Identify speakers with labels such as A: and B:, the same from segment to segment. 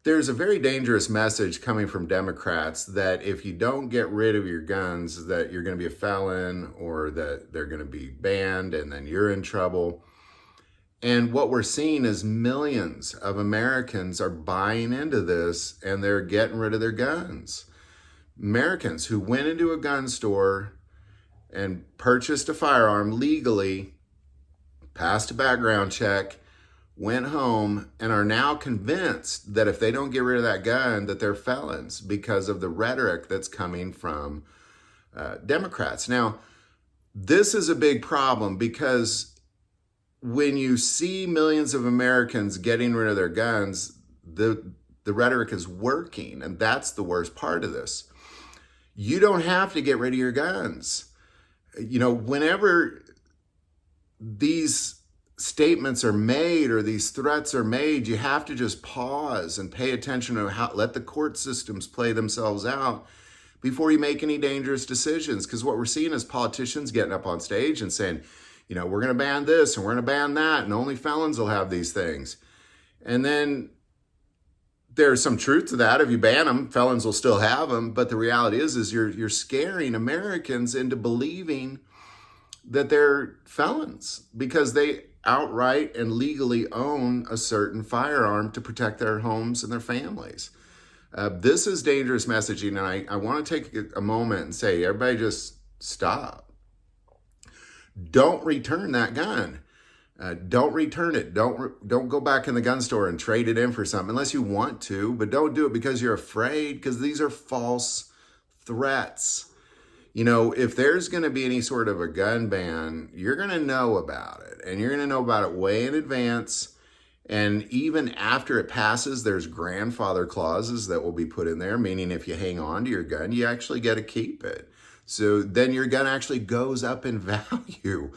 A: there's a very dangerous message coming from Democrats that if you don't get rid of your guns, that you're going to be a felon or that they're going to be banned and then you're in trouble. And what we're seeing is millions of Americans are buying into this and they're getting rid of their guns. Americans who went into a gun store and purchased a firearm legally, passed a background check, went home, and are now convinced that if they don't get rid of that gun, that they're felons because of the rhetoric that's coming from Democrats. Now, this is a big problem because when you see millions of Americans getting rid of their guns, the rhetoric is working, and that's the worst part of this. You don't have to get rid of your guns. You know, whenever these statements are made or these threats are made, you have to just pause and pay attention to how, let the court systems play themselves out before you make any dangerous decisions. Because what we're seeing is politicians getting up on stage and saying, you know, we're going to ban this and we're going to ban that, and only felons will have these things. And then there's some truth to that. If you ban them, felons will still have them. But the reality is you're scaring Americans into believing that they're felons because they outright and legally own a certain firearm to protect their homes and their families. This is dangerous messaging, and I want to take a moment and say, everybody just stop. Don't return that gun. Don't return it. Don't go back in the gun store and trade it in for something unless you want to, but don't do it because you're afraid, because these are false threats. You know, if there's going to be any sort of a gun ban, you're going to know about it, and you're going to know about it way in advance. And even after it passes, there's grandfather clauses that will be put in there, meaning if you hang on to your gun, you actually get to keep it. So then your gun actually goes up in value.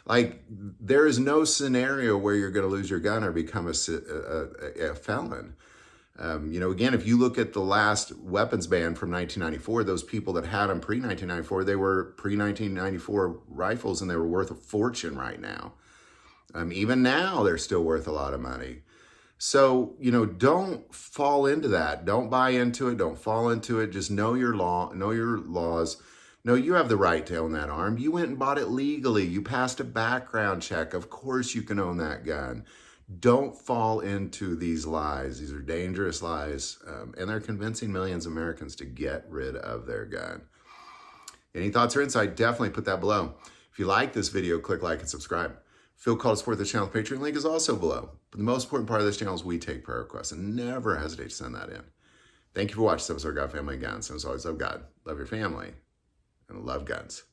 A: Like, there is no scenario where you're going to lose your gun or become a felon. You know, again, if you look at the last weapons ban from 1994, those people that had them pre-1994, they were pre-1994 rifles and they were worth a fortune right now. Even now, they're still worth a lot of money. So, you know, don't fall into that. Don't buy into it. Don't fall into it. Just know your law, know your laws. No, you have the right to own that arm. You went and bought it legally. You passed a background check. Of course you can own that gun. Don't fall into these lies. These are dangerous lies, and they're convincing millions of Americans to get rid of their gun. Any thoughts or insight? Definitely put that below. If you like this video, click like and subscribe. Feel called to support this channel. The Patreon link is also below. But the most important part of this channel is we take prayer requests, and never hesitate to send that in. Thank you for watching this episode of God, Family, and Guns. And as always, love God, love your family, and love guns.